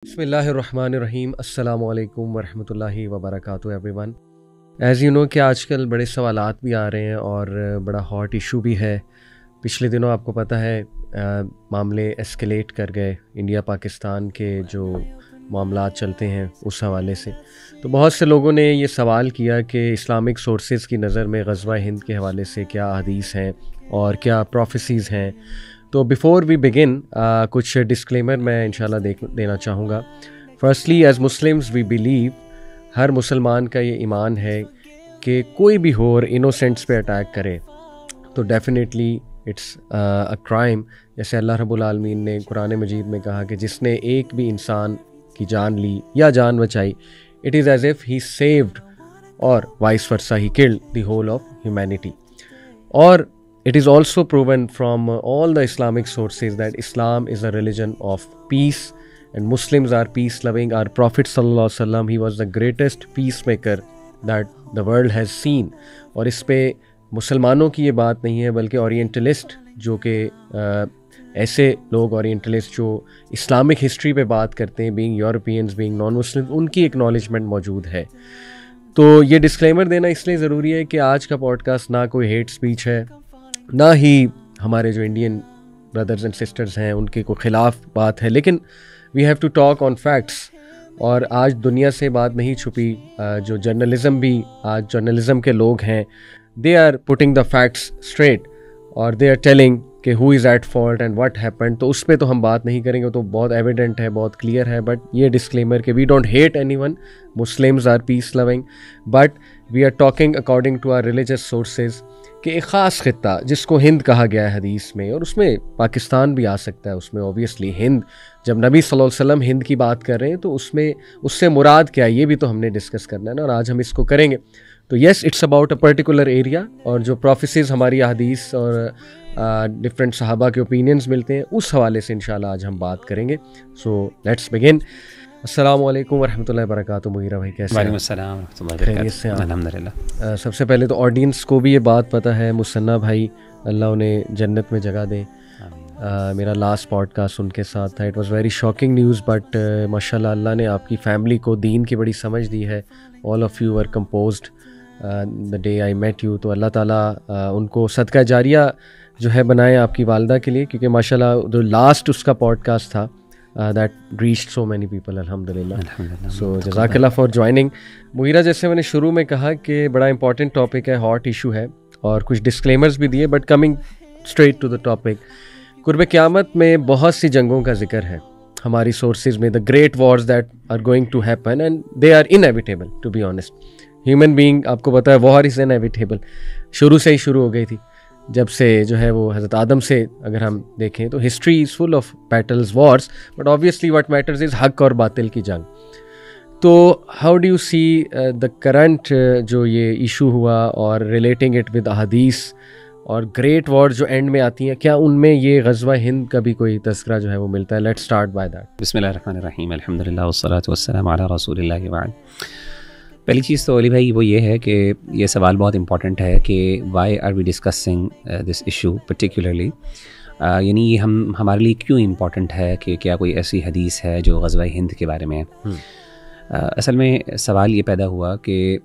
بسم الرحمن الرحیم. السلام علیکم ورحمۃ اللہ وبرکاتہ everyone. As you know کہ آج کل بڑے سوالات بھی آ رہے ہیں اور بڑا ہاٹ ایشو بھی ہے. پچھلے دنوں آپ کو پتہ ہے معاملے اسکیلیٹ کر گئے انڈیا پاکستان کے جو معاملات چلتے ہیں اس حوالے سے. تو بہت سے لوگوں نے یہ سوال کیا کہ اسلامک سورسز کی نظر میں غزوہ ہند کے حوالے سے کیا احادیث ہیں اور کیا پروفیسیز ہیں. تو بیفور وی بگن کچھ ڈسکلیمر میں انشاءاللہ دینا چاہوں گا. Firstly as Muslims we believe, ہر مسلمان کا یہ ایمان ہے کہ کوئی بھی ہو اور انوسینٹس پہ اٹیک کرے تو ڈیفینیٹلی اٹس اے کرائم. جیسے اللہ رب العالمین نے قرآن مجید میں کہا کہ جس نے ایک بھی انسان کی جان لی یا جان بچائی، it is as if he saved اور vice versa he killed the whole of humanity. اور it is also proven from all the Islamic sources that Islam is a religion of peace and Muslims are peace loving. Our Prophet sallallahu alaihi wasallam, he was the greatest peacemaker that the world has seen. اور اس پہ مسلمانوں کی یہ بات نہیں ہے بلکہ orientalist جو کہ ایسے لوگ اورینٹلسٹ جو اسلامک ہسٹری پہ بات کرتے ہیں، بینگ یورپینز بینگ نان مسلم، ان کی ایکنالجمنٹ موجود ہے. تو یہ ڈسکلیمر دینا اس لیے ضروری ہے کہ آج کا پوڈ کاسٹ نہ کوئی ہیٹ اسپیچ ہے، نہ ہی ہمارے جو انڈین بردرز اینڈ سسٹرز ہیں ان کے کوئی خلاف بات ہے، لیکن we have to talk on facts. اور آج دنیا سے بات نہیں چھپی. جو جرنلزم بھی آج جرنلزم کے لوگ ہیں، they are putting the facts straight اور دے آر ٹیلنگ کہ who is at fault and what happened. تو اس پہ تو ہم بات نہیں کریں گے، تو بہت ایویڈنٹ ہے، بہت کلیئر ہے. بٹ یہ ڈسکلیمر کہ we don't hate anyone, Muslims are peace loving, but we are talking according to our religious sources کہ ایک خاص خطہ جس کو ہند کہا گیا ہے حدیث میں، اور اس میں پاکستان بھی آ سکتا ہے. اس میں اوبیسلی ہند، جب نبی صلی اللہ علیہ وسلم ہند کی بات کر رہے ہیں تو اس سے مراد کیا ہے یہ بھی تو ہم نے ڈسکس کرنا ہے نا، اور آج ہم اس کو کریں گے. تو yes, it's about a particular area, اور جو پروفیسیز ہماری احادیث اور ڈفرینٹ صحابہ کے اوپینینز ملتے ہیں اس حوالے سے انشاءاللہ آج ہم بات کریں گے. So let's begin. السلام علیکم ورحمۃ اللہ وبرکاتہ. مغیرہ بھائی کیسے ہیں؟ وعلیکم السلام ورحمۃ اللہ وبرکاتہ. خیریت سے ہیں؟ الحمدللہ. سب سے پہلے تو آڈینس کو بھی یہ بات پتہ ہے، مصنع بھائی اللہ انہیں جنت میں جگہ دے. میرا لاسٹ پوڈ کاسٹ ان کے ساتھ تھا. It was very shocking news, but ماشاء اللہ اللہ نے آپ کی فیملی کو دین کی بڑی سمجھ دی ہے. All of you were composed the day I met you. تو اللہ تعالیٰ ان کو صدقہ جاریہ جو ہے بنائے آپ کی والدہ کے لیے، کیونکہ ماشاء اللہ جو لاسٹ اس کا پوڈ کاسٹ تھا that reached so many people. الحمدللہ. So جزاک اللہ فار جوائننگ. مغیرہ، جیسے میں نے شروع میں کہا کہ بڑا امپورٹنٹ ٹاپک ہے، ہاٹ ایشو ہے، اور کچھ ڈسکلیمرز بھی دیے، but coming straight to the topic. قرب قیامت میں بہت سی جنگوں کا ذکر ہے ہماری سورسز میں. The great wars that are going to happen and they are inevitable. To be honest, human being آپ کو پتہ ہے وار از انیویٹیبل، شروع سے ہی شروع ہو گئی تھی. جب سے جو ہے وہ حضرت آدم سے اگر ہم دیکھیں تو history is full of battles, wars, but obviously what matters is حق اور باطل کی جنگ. تو how do you see the current جو یہ ایشو ہوا اور ریلیٹنگ اٹ ود احادیث اور گریٹ وار جو اینڈ میں آتی ہیں، کیا ان میں یہ غزوہ ہند کا بھی کوئی تذکرہ جو ہے وہ ملتا ہے؟ Let's start by that. بسم اللہ الرحمن الرحیم. الحمدللہ والصلاۃ والسلام علی رسول اللہ وبعد. پہلی چیز تو علی بھائی وہ یہ ہے کہ یہ سوال بہت امپورٹنٹ ہے کہ why are we discussing this issue particularly, یعنی یہ ہمارے لیے کیوں امپورٹنٹ ہے کہ کیا کوئی ایسی حدیث ہے جو غزوہ ہند کے بارے میں ہے. اصل میں سوال یہ پیدا ہوا کہ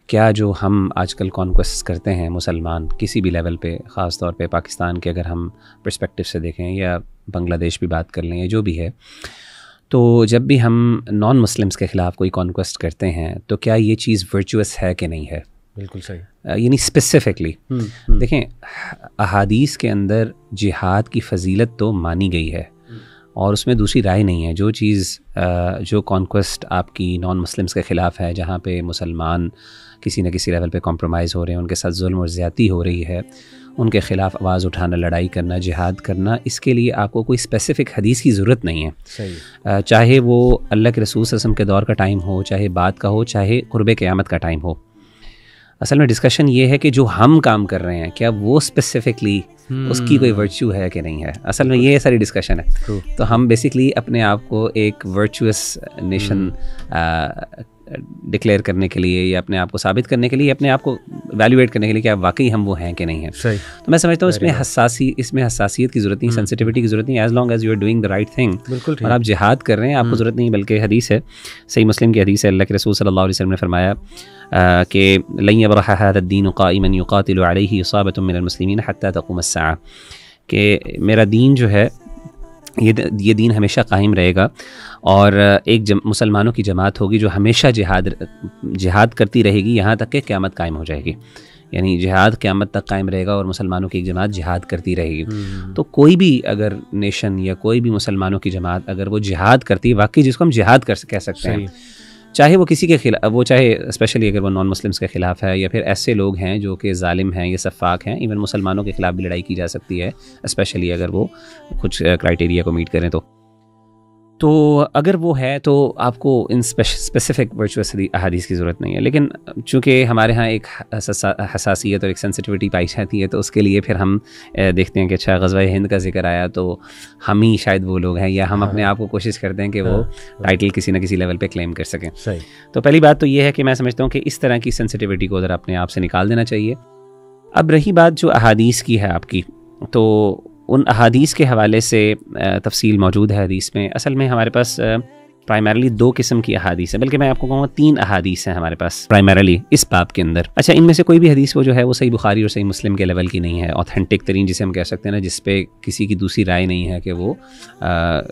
کیا جو ہم آج کل کانکویسٹ کرتے ہیں مسلمان کسی بھی لیول پہ، خاص طور پہ پاکستان کے اگر ہم پرسپیکٹو سے دیکھیں یا بنگلہ دیش بھی بات کر لیں یا جو بھی ہے، تو جب بھی ہم نان مسلمس کے خلاف کوئی کانکویسٹ کرتے ہیں تو کیا یہ چیز ورچوئس ہے کہ نہیں ہے؟ بالکل صحیح. یعنی اسپیسیفکلی دیکھیں، احادیث کے اندر جہاد کی فضیلت تو مانی گئی ہے اور اس میں دوسری رائے نہیں ہے. جو چیز جو کانکویسٹ آپ کی نان مسلمس کے خلاف ہے، جہاں پہ مسلمان کسی نہ کسی لیول پہ کمپرومائز ہو رہے ہیں، ان کے ساتھ ظلم اور زیادتی ہو رہی ہے، ان کے خلاف آواز اٹھانا، لڑائی کرنا، جہاد کرنا، اس کے لیے آپ کو کوئی اسپیسیفک حدیث کی ضرورت نہیں ہے. صحیح. چاہے وہ اللہ کے رسول صلی اللہ علیہ وسلم کے دور کا ٹائم ہو، چاہے بعد کا ہو، چاہے قرب قیامت کا ٹائم ہو. اصل میں ڈسکشن یہ ہے کہ جو ہم کام کر رہے ہیں کیا وہ اسپیسیفکلی اس کی کوئی ورچو ہے کہ نہیں ہے. اصل میں یہ ساری ڈسکشن ہے. تو ہم بیسکلی اپنے آپ کو ایک ورچوئس نیشن ڈکلیئر کرنے کے لیے یا اپنے آپ کو ثابت کرنے کے لیے, اپنے آپ کو ایویلویٹ کرنے کے لیے کہ واقعی ہم وہ ہیں کہ نہیں ہیں. تو میں سمجھتا ہوں اس میں حساسیت کی ضرورت نہیں, سینسٹیوٹی کی ضرورت نہیں, as long as you are doing the right thing. اور آپ جہاد کر رہے ہیں, آپ کو ضرورت نہیں. بلکہ حدیث ہے, صحیح مسلم کی حدیث ہے, اللہ کے رسول صلی اللہ علیہ وسلم نے فرمایا کہ لن يبرح هذا الدين قائما يقاتل عليه إصابة من المسلمين حتى تقوم الساعة, کہ میرا دین جو ہے یہ دین ہمیشہ قائم رہے گا, اور ایک مسلمانوں کی جماعت ہوگی جو ہمیشہ جہاد کرتی رہے گی یہاں تک کہ قیامت قائم ہو جائے گی. یعنی جہاد قیامت تک قائم رہے گا اور مسلمانوں کی ایک جماعت جہاد کرتی رہے گی. تو کوئی بھی اگر نیشن یا کوئی بھی مسلمانوں کی جماعت اگر وہ جہاد کرتی ہے, واقعی جس کو ہم جہاد کہہ سکتے ہیں, چاہے وہ کسی کے خلاف, وہ چاہے اسپیشلی اگر وہ نان مسلمس کے خلاف ہے, یا پھر ایسے لوگ ہیں جو کہ ظالم ہیں یا سفاک ہیں, ایون مسلمانوں کے خلاف بھی لڑائی کی جا سکتی ہے, اسپیشلی اگر وہ کچھ کرائٹیریا کو میٹ کریں. تو اگر وہ ہے تو آپ کو ان اسپیسیفک ورچوئس احادیث کی ضرورت نہیں ہے. لیکن چونکہ ہمارے ہاں ایک حساسیت اور ایک سینسٹیوٹی پائی جاتی ہے, تو اس کے لیے پھر ہم دیکھتے ہیں کہ اچھا غزوہ ہند کا ذکر آیا تو ہم ہی شاید وہ لوگ ہیں, یا ہم اپنے آپ کو کوشش کرتے ہیں کہ وہ ٹائٹل کسی نہ کسی لیول پہ کلیم کر سکیں. تو پہلی بات تو یہ ہے کہ میں سمجھتا ہوں کہ اس طرح کی سینسٹیوٹی کو ذرا اپنے آپ سے نکال دینا چاہیے. اب رہی بات جو احادیث کی ہے آپ کی, تو ان احادیث کے حوالے سے تفصیل موجود ہے حدیث میں. اصل میں ہمارے پاس پرائمرلی 2 قسم کی احادیث ہیں, بلکہ میں آپ کو کہوں گا 3 احادیث ہیں ہمارے پاس پرائمرلی اس باب کے اندر. اچھا, ان میں سے کوئی بھی حدیث وہ جو ہے وہ صحیح بخاری اور صحیح مسلم کے لیول کی نہیں ہے, اوتھینٹک ترین جسے ہم کہہ سکتے ہیں نا, جس پہ کسی کی دوسری رائے نہیں ہے کہ وہ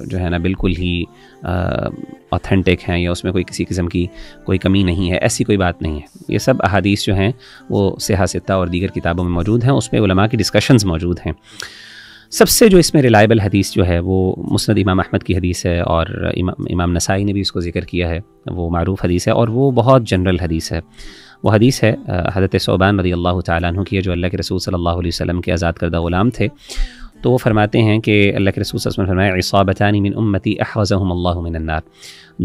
جو ہے نا بالکل ہی اوتھینٹک ہیں, یا اس میں کوئی کسی قسم کی کوئی کمی نہیں ہے. ایسی کوئی بات نہیں ہے. یہ سب احادیث جو ہیں وہ صحیح ستہ اور دیگر کتابوں میں موجود ہیں, اس پہ علماء کی ڈسکشنز موجود ہیں. سب سے جو اس میں ریلائبل حدیث جو ہے وہ مسند امام احمد کی حدیث ہے, اور امام نسائی نے بھی اس کو ذکر کیا ہے. وہ معروف حدیث ہے اور وہ بہت جنرل حدیث ہے. وہ حدیث ہے حضرت ثوبان رضی اللہ تعالیٰ عنہ کی, جو اللہ کے رسول صلی اللہ علیہ وسلم کے آزاد کردہ غلام تھے. تو وہ فرماتے ہیں کہ اللہ کے رسول صلی اللہ علیہ وسلم فرمایا, عصابتان من امتی احرزهم اللہ من النار,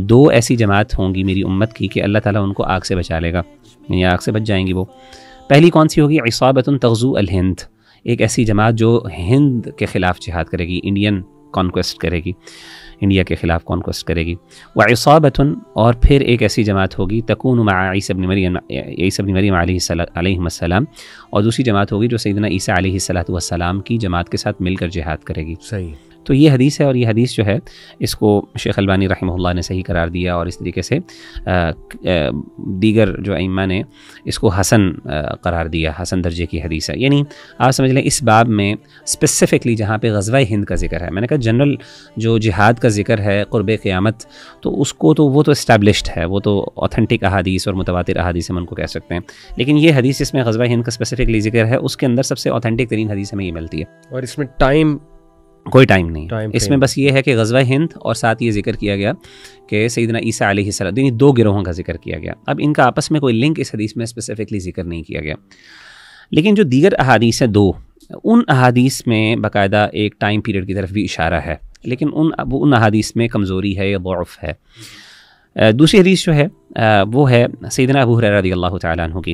2 ایسی جماعت ہوں گی میری امت کی کہ اللہ تعالیٰ ان کو آگ سے بچا لے گا, یعنی آگ سے بچ جائیں گی وہ. پہلی کون سی ہوگی؟ عصابۃ تغزو الہند, ایک ایسی جماعت جو ہند کے خلاف جہاد کرے گی, انڈین کانکویسٹ کرے گی, انڈیا کے خلاف کانکویسٹ کرے گی. وعصابۃ, اور پھر ایک ایسی جماعت ہوگی تکون مع عیسی ابن مریم علیہ السلام, اور دوسری جماعت ہوگی جو سیدنا عیسیٰ علیہ السلام کی جماعت کے ساتھ مل کر جہاد کرے گی. صحیح. تو یہ حدیث ہے, اور یہ حدیث جو ہے اس کو شیخ البانی رحمہ اللہ نے صحیح قرار دیا, اور اس طریقے سے دیگر جو ائمہ نے اس کو حسن قرار دیا, حسن درجے کی حدیث ہے. یعنی آپ سمجھ لیں اس باب میں اسپیسیفکلی جہاں پہ غزوہ ہند کا ذکر ہے, میں نے کہا جنرل جو جہاد کا ذکر ہے قرب قیامت, تو اس کو تو وہ تو اسٹیبلشڈ ہے, وہ تو اوتھینٹک احادیث اور متواتر احادیث ہم ان کو کہہ سکتے ہیں. لیکن یہ حدیث اس میں غزوہ ہند کا اسپیسیفکلی ذکر ہے, اس کے اندر سب سے اوتھینٹک ترین حدیث ہمیں یہ ملتی ہے. اور اس میں کوئی ٹائم نہیں, اس میں بس یہ ہے کہ غزوہ ہند, اور ساتھ یہ ذکر کیا گیا کہ سیدنا عیسیٰ علیہ السلام, یعنی 2 گروہوں کا ذکر کیا گیا. اب ان کا آپس میں کوئی لنک اس حدیث میں اسپیسیفکلی ذکر نہیں کیا گیا. لیکن جو دیگر احادیث ہیں 2, ان احادیث میں باقاعدہ ایک ٹائم پیریڈ کی طرف بھی اشارہ ہے, لیکن ان احادیث میں کمزوری ہے یا ضعف ہے. دوسری حدیث جو ہے وہ ہے سیدنا ابو ہریرہ رضی اللہ تعالیٰ عنہ کی.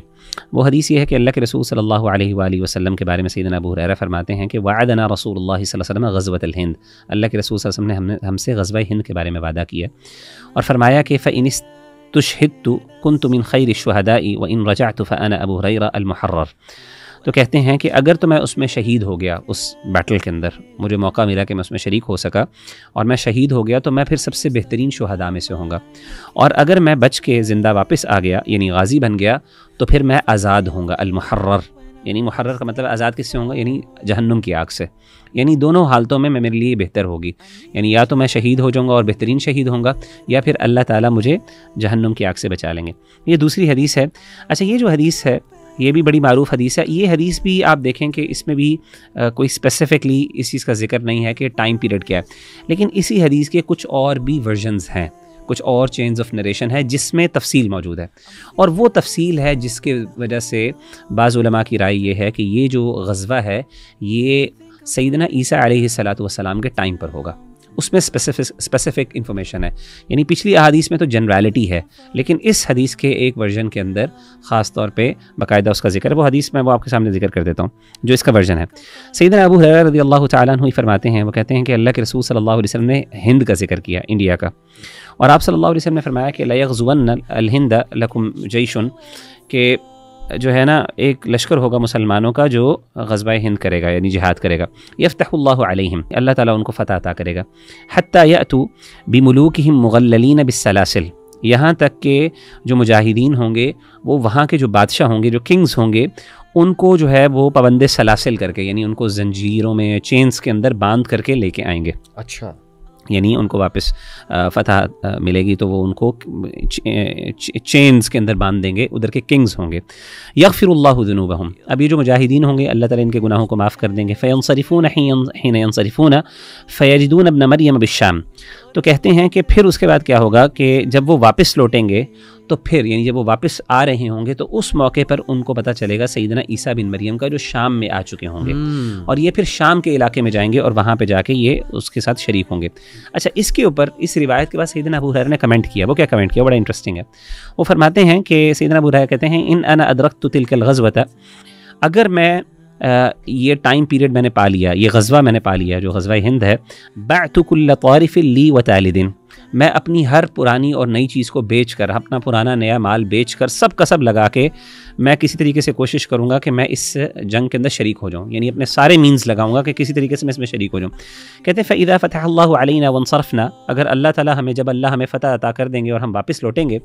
وہ حدیث یہ ہے کہ اللہ کے رسول صلی اللہ علیہ وآلہ وسلم کے بارے میں سیدنا ابو ہریرہ فرماتے ہیں کہ وعدنا رسول اللہ صلی اللہ علیہ وسلم غزوۃ الہند, اللہ کے رسول صلی اللہ علیہ وسلم نے ہم سے غزوہ ہند کے بارے میں وعدہ کیا, اور فرمایا کہ فإن استشهدت كنت من خیر الشهداء وإن رجعت فأنا ابو ہریرہ المحرر. تو کہتے ہیں کہ اگر تو میں اس میں شہید ہو گیا, اس بیٹل کے اندر مجھے موقع ملا کہ میں اس میں شریک ہو سکا, اور میں شہید ہو گیا, تو میں پھر سب سے بہترین شہداء میں سے ہوں گا. اور اگر میں بچ کے زندہ واپس آ گیا, یعنی غازی بن گیا, تو پھر میں آزاد ہوں گا. المحرر, یعنی محرر کا مطلب آزاد کس سے ہوں گا؟ یعنی جہنم کی آگ سے. یعنی دونوں حالتوں میں میرے لیے بہتر ہوگی, یعنی یا تو میں شہید ہو جاؤں گا اور بہترین شہید ہوں گا, یا پھر اللہ تعالیٰ مجھے جہنم کی آگ سے بچا لیں گے. یہ دوسری حدیث ہے. اچھا, یہ جو حدیث ہے یہ بھی بڑی معروف حدیث ہے. یہ حدیث بھی آپ دیکھیں کہ اس میں بھی کوئی اسپیسیفکلی اس چیز کا ذکر نہیں ہے کہ ٹائم پیریڈ کیا ہے, لیکن اسی حدیث کے کچھ اور بھی ورژنز ہیں, کچھ اور چینز آف نریشن ہے جس میں تفصیل موجود ہے. اور وہ تفصیل ہے جس کی وجہ سے بعض علماء کی رائے یہ ہے کہ یہ جو غزوہ ہے یہ سیدنا عیسیٰ علیہ السلام کے ٹائم پر ہوگا. اس میں اسپیسیفک انفارمیشن ہے. یعنی پچھلی احادیث میں تو جنرالٹی ہے، لیکن اس حدیث کے ایک ورژن کے اندر خاص طور پہ باقاعدہ اس کا ذکر ہے. وہ حدیث میں وہ آپ کے سامنے ذکر کر دیتا ہوں جو اس کا ورژن ہے. سیدنا ابو ہریرہ رضی اللہ تعالیٰ عنہ فرماتے ہیں، وہ کہتے ہیں کہ اللہ کے رسول صلی اللہ علیہ وسلم نے ہند کا ذکر کیا، انڈیا کا، اور آپ صلی اللہ علیہ وسلم نے فرمایا کہ لَيَغْزُوَنَّ الْهِنْدَ لَكُمْ جَيْشٌ، کہ جو ہے نا ایک لشکر ہوگا مسلمانوں کا جو غزوہ ہند کرے گا، یعنی جہاد کرے گا. یفتح اللہ علیہم، اللہ تعالیٰ ان کو فتح عطا کرے گا. حتی یأتوا بملوکہم مغللین بالسلاسل، یہاں تک کہ جو مجاہدین ہوں گے وہ وہاں کے جو بادشاہ ہوں گے، جو کنگز ہوں گے، ان کو جو ہے وہ پابند سلاسل کر کے، یعنی ان کو زنجیروں میں چینز کے اندر باندھ کر کے لے کے آئیں گے. اچھا، یعنی ان کو واپس فتح ملے گی تو وہ ان کو چینز کے اندر باندھ دیں گے، ادھر کے کنگز ہوں گے. یغفر اللہ ذنوبہم، اب یہ جو مجاہدین ہوں گے اللہ تعالیٰ ان کے گناہوں کو معاف کر دیں گے. فینصرفون حین ینصرفون فیجدون ابن مریم بالشام، تو کہتے ہیں کہ پھر اس کے بعد کیا ہوگا کہ جب وہ واپس لوٹیں گے تو پھر یعنی جب وہ واپس آ رہے ہوں گے تو اس موقع پر ان کو پتہ چلے گا سیدنا عیسیٰ بن مریم کا جو شام میں آ چکے ہوں گے، اور یہ پھر شام کے علاقے میں جائیں گے اور وہاں پہ جا کے یہ اس کے ساتھ شریک ہوں گے. اچھا، اس کے اوپر اس روایت کے بعد سیدنا ابو ہریرہ نے کمنٹ کیا. وہ کیا کمنٹ کیا؟ بڑا انٹرسٹنگ ہے. وہ فرماتے ہیں کہ سیدنا ابو ہریرہ کہتے ہیں ان انا ادرکت تلک الغزوۃ، اگر میں یہ ٹائم پیریڈ میں نے پا لیا، یہ غزوہ میں نے پا لیا جو غزوہ ہند ہے، بعت کل طارف لی وتالد، میں اپنی ہر پرانی اور نئی چیز کو بیچ کر، اپنا پرانا نیا مال بیچ کر، سب کا سب لگا کے میں کسی طریقے سے کوشش کروں گا کہ میں اس جنگ کے اندر شریک ہو جاؤں، یعنی اپنے سارے مینز لگاؤں گا کہ کسی طریقے سے میں اس میں شریک ہو جاؤں. کہتے ہیں فَإِذَا فَتَحَ اللَّهُ عَلَيْنَا وَانصَرَفْنَا، اگر اللہ تعالیٰ ہمیں، جب اللہ ہمیں فتح عطا کر دیں گے اور ہم واپس لوٹیں گے،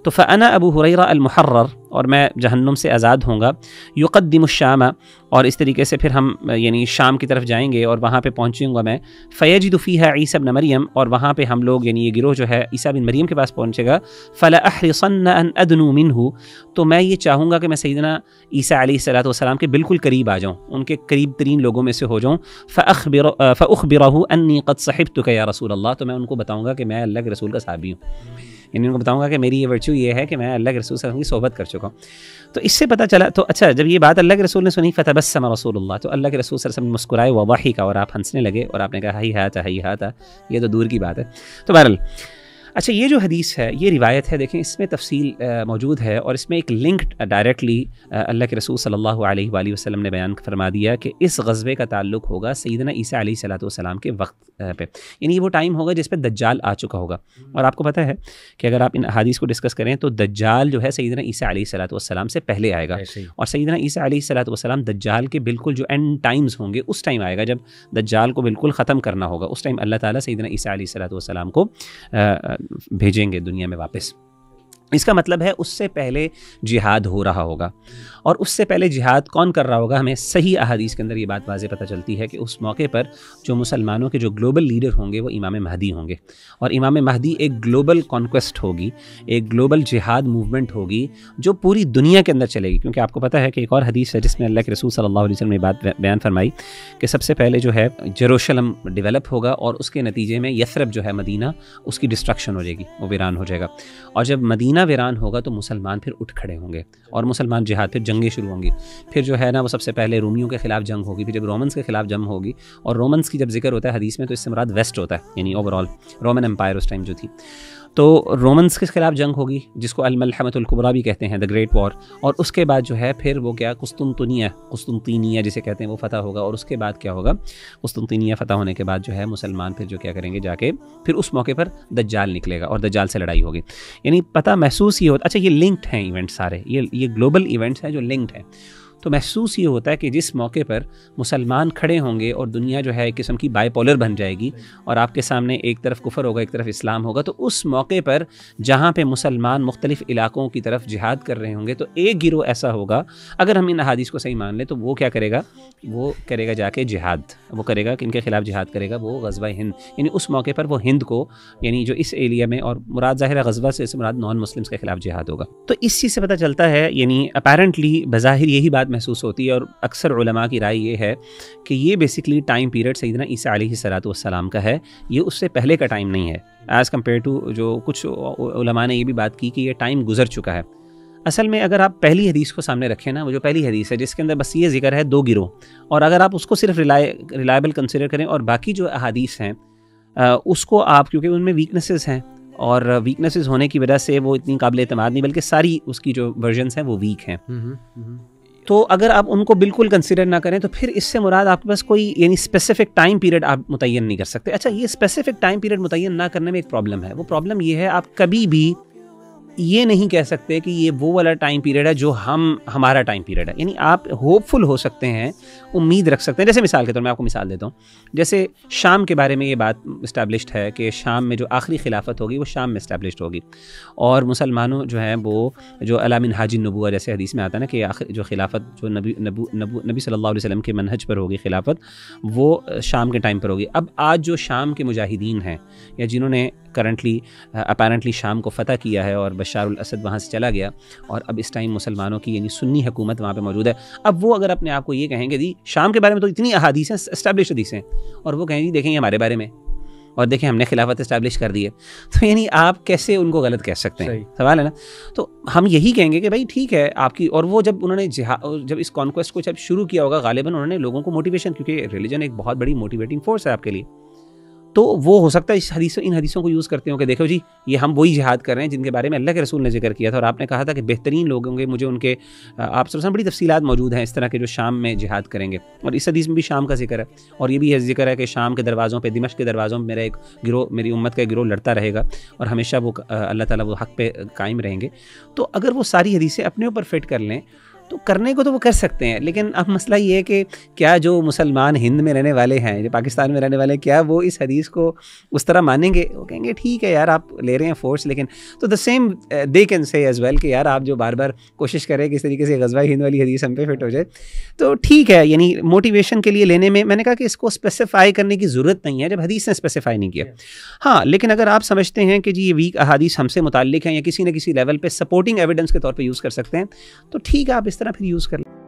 تو فَأَنَا أَبُو هُرَيْرَةَ الْمُحَرَّرُ، اور میں جہنم سے آزاد ہوں گا. يُقَدِّمُ الشَّامَ، اور اس طریقے سے پھر ہم یعنی شام کی طرف جائیں گے اور وہاں پہ پہنچوں گا میں. فَيَجِدُ فِيهَا عِيسَى ابْنَ مریم، اور وہاں پہ ہم لوگ یعنی یہ گروہ جو ہے عیسیٰ بن مریم کے پاس پہنچے گا. فَلَأَحْرِصَنَّ أَنْ أَدْنُوا مِنْهُ، تو میں یہ چاہوں گا کہ میں سیدنا عیسیٰ علیہ السلام کے بالکل قریب آ جاؤں، ان کے قریب ترین لوگوں میں سے ہو جاؤں. فَأُخْبِرَهُ أَنِّي قَدْ صَحِبْتُكَ يَا رسول اللہ، تو میں ان کو بتاؤں گا کہ میں اللہ کے رسول کا صحابی ہوں، یعنی ان کو بتاؤں گا کہ میری یہ ورچو یہ ہے کہ میں اللہ کے رسول صلی اللہ علیہ وسلم کی صحبت کر چکا ہوں. تو اس سے پتہ چلا، تو اچھا جب یہ بات اللہ کے رسول نے سنی، فتبسم رسول اللہ، تو اللہ کے رسول صلی اللہ علیہ وسلم مسکرائے، وضحک، اور آپ ہنسنے لگے اور آپ نے کہا ہی ہاتا، یہ تو دور کی بات ہے. تو بہرحال اچھا، یہ جو حدیث ہے، یہ روایت ہے، دیکھیں اس میں تفصیل موجود ہے اور اس میں ایک لنک ڈائریکٹلی اللہ کے رسول صلی اللہ علیہ وآلہ وسلم نے بیان فرما دیا کہ اس غزوے کا تعلق ہوگا سیدنا عیسیٰ علیہ السلام کے وقت پہ، یعنی وہ ٹائم ہوگا جس پہ دجال آ چکا ہوگا. اور آپ کو پتہ ہے کہ اگر آپ ان احادیث کو ڈسکس کریں تو دجال جو ہے سیدنا عیسیٰ علیہ السلام سے پہلے آئے گا، اور سیدنا عیسیٰ علیہ السلام دجال کے بالکل جو اینڈ ٹائمز ہوں گے اس ٹائم آئے گا جب دجال کو بالکل ختم کرنا ہوگا. اس ٹائم اللہ تعالیٰ سیدنا عیسیٰ علیہ السلام کو بھیجیں گے دنیا میں واپس. اس کا مطلب ہے اس سے پہلے جہاد ہو رہا ہوگا، اور اس سے پہلے جہاد کون کر رہا ہوگا؟ ہمیں صحیح احادیث کے اندر یہ بات واضح پتہ چلتی ہے کہ اس موقع پر جو مسلمانوں کے جو گلوبل لیڈر ہوں گے وہ امام مہدی ہوں گے، اور امام مہدی ایک گلوبل کانکویسٹ ہوگی، ایک گلوبل جہاد موومنٹ ہوگی جو پوری دنیا کے اندر چلے گی. کیونکہ آپ کو پتہ ہے کہ ایک اور حدیث ہے جس میں اللہ کے رسول صلی اللہ علیہ وسلم نے بات بیان فرمائی کہ سب سے پہلے جو ہے جیروشلم ڈیولپ ہوگا، اور اس کے نتیجے میں یثرب جو ہے مدینہ، اس کی ڈسٹرکشن ہو جائے گی، وہ ویران ہو جائے گا. اور جب مدینہ ویران ہوگا تو مسلمان پھر اٹھ کھڑے ہوں گے اور مسلمان جہاد، پھر جنگیں شروع ہوں گی. پھر جو ہے نا وہ سب سے پہلے رومیوں کے خلاف جنگ ہوگی، پھر جب رومنس کے خلاف جنگ ہوگی، اور رومنس کی جب ذکر ہوتا ہے حدیث میں تو اس سے مراد ویسٹ ہوتا ہے، یعنی اوور آل رومن امپائر اس ٹائم جو تھی. تو رومنس کے خلاف جنگ ہوگی جس کو الملحمۃ الکبریٰ بھی کہتے ہیں، دا گریٹ وار. اور اس کے بعد جو ہے پھر وہ کیا قسطنطینیہ جسے کہتے ہیں وہ فتح ہوگا. اور اس کے بعد کیا ہوگا؟ قسطنطینیہ فتح ہونے کے بعد جو ہے مسلمان پھر جو کیا کریں گے، جا کے پھر اس موقع پر دجال نکلے گا اور دجال سے لڑائی ہوگی. یعنی پتہ محسوس ہی ہوتا. اچھا، یہ لنکڈ ہیں ایونٹ سارے، یہ گلوبل ایونٹس ہیں جو لنکڈ ہیں. تو محسوس یہ ہوتا ہے کہ جس موقع پر مسلمان کھڑے ہوں گے اور دنیا جو ہے ایک قسم کی بائی پولر بن جائے گی، اور آپ کے سامنے ایک طرف کفر ہوگا، ایک طرف اسلام ہوگا، تو اس موقع پر جہاں پہ مسلمان مختلف علاقوں کی طرف جہاد کر رہے ہوں گے تو ایک گروہ ایسا ہوگا، اگر ہم ان احادیث کو صحیح مان لیں تو وہ کیا کرے گا؟ وہ کرے گا جا کے جہاد، وہ کرے گا کہ ان کے خلاف جہاد کرے گا، وہ غزوہ ہند. یعنی اس موقع پر وہ ہند کو، یعنی جو اس ایریا میں، اور مراد ظاہر ہے غزوہ سے مراد نان مسلمس کے خلاف جہاد ہوگا. تو اس چیز سے پتہ چلتا ہے، یعنی اپیرنٹلی بظاہر یہی بات محسوس ہوتی ہے، اور اکثر علماء کی رائے یہ ہے کہ یہ بیسکلی ٹائم پیریڈ سیدنا عیسیٰ علیہ السلام کا ہے، یہ اس سے پہلے کا ٹائم نہیں ہے، ایز کمپیئر ٹو جو کچھ علماء نے یہ بھی بات کی کہ یہ ٹائم گزر چکا ہے. اصل میں اگر آپ پہلی حدیث کو سامنے رکھیں نا، وہ جو پہلی حدیث ہے جس کے اندر بس یہ ذکر ہے 2 گروہ، اور اگر آپ اس کو صرف ریلائبل کنسیڈر کریں اور باقی جو احادیث ہیں اس کو آپ کیونکہ ان میں ویکنسز ہیں اور ویکنسز ہونے کی وجہ سے وہ اتنی قابل اعتماد نہیں بلکہ ساری اس کی جو ورژنس ہیں وہ ویک ہیں. تو اگر آپ ان کو بالکل کنسیڈر نہ کریں تو پھر اس سے مراد آپ کے پاس کوئی یعنی اسپیسیفک ٹائم پیریڈ آپ متعین نہیں کر سکتے. اچھا یہ اسپیسیفک ٹائم پیریڈ متعین نہ کرنے میں ایک پرابلم ہے. وہ پرابلم یہ ہے آپ کبھی بھی یہ نہیں کہہ سکتے کہ یہ وہ والا ٹائم پیریڈ ہے جو ہمارا ٹائم پیریڈ ہے. یعنی آپ ہوپ فل ہو سکتے ہیں, امید رکھ سکتے ہیں. جیسے مثال کے طور میں آپ کو مثال دیتا ہوں, جیسے شام کے بارے میں یہ بات اسٹیبلشڈ ہے کہ شام میں جو آخری خلافت ہوگی وہ شام میں اسٹیبلشڈ ہوگی, اور مسلمانوں جو ہیں وہ جو علی منہاج النبوہ جیسے حدیث میں آتا ہے نا کہ آخر جو خلافت جو نبی صلی اللہ علیہ وسلم کے منہج پر ہوگی خلافت, وہ شام کے ٹائم پر ہوگی. اب آج جو شام کے مجاہدین ہیں یا جنہوں نے کرنٹلی اپیرنٹلی شام کو فتح کیا ہے اور بشار الاسد وہاں سے چلا گیا اور اب اس ٹائم مسلمانوں کی یعنی سنی حکومت وہاں پہ موجود ہے, اب وہ اگر اپنے آپ کو یہ کہیں گے جی شام کے بارے میں تو اتنی احادیث ہیں اسٹیبلش حدیث ہیں, اور وہ کہیں جی دیکھیں یہ ہمارے بارے میں اور دیکھیں ہم نے خلافت اسٹیبلش کر دی ہے, تو یعنی آپ کیسے ان کو غلط کہہ سکتے ہیں؟ سوال ہے نا. تو ہم یہی کہیں گے کہ بھائی ٹھیک ہے آپ کی, اور وہ جب انہوں نے جب اس کانکویسٹ کو جب شروع کیا ہوگا غالباً انہوں نے لوگوں کو موٹیویشن, کیونکہ ریلیجن ایک بہت بڑی موٹیویٹنگ فورس ہے آپ کے لیے, تو وہ ہو سکتا ہے ان حدیثوں کو یوز کرتے ہوں کہ دیکھو جی یہ ہم وہی جہاد کر رہے ہیں جن کے بارے میں اللہ کے رسول نے ذکر کیا تھا, اور آپ نے کہا تھا کہ بہترین لوگ ہوں گے مجھے ان کے, آپ سے بڑی تفصیلات موجود ہیں اس طرح کے جو شام میں جہاد کریں گے, اور اس حدیث میں بھی شام کا ذکر ہے, اور یہ بھی ذکر ہے کہ شام کے دروازوں پہ, دمشق کے دروازوں میں میرا ایک گروہ, میری امت کا ایک گروہ لڑتا رہے گا اور ہمیشہ وہ اللہ تعالیٰ وہ حق پہ قائم رہیں گے. تو اگر وہ ساری حدیثیں اپنے اوپر فٹ کر لیں تو کرنے کو تو وہ کر سکتے ہیں, لیکن اب مسئلہ یہ ہے کہ کیا جو مسلمان ہند میں رہنے والے ہیں, جو پاکستان میں رہنے والے ہیں, کیا وہ اس حدیث کو اس طرح مانیں گے؟ وہ کہیں گے ٹھیک ہے یار آپ لے رہے ہیں فورس, لیکن تو the same they can say as well کہ یار آپ جو بار بار کوشش کریں کہ اس طریقے سے غزوہ ہند والی حدیث ہم پہ فٹ ہو جائے تو ٹھیک ہے. یعنی موٹیویشن کے لیے لینے میں نے کہا کہ اس کو اسپیسیفائی کرنے کی ضرورت نہیں ہے جب حدیث نے اسپیسیفائی نہیں کیا. ہاں لیکن اگر آپ سمجھتے ہیں کہ جی یہ ویک احادیث ہم سے متعلق ہیں یا کسی نہ کسی لیول پہ سپورٹنگ ایویڈنس کے طور پہ یوز کر سکتے ہیں تو ٹھیک ہے آپ اس طرح پھر یوز کر لیں.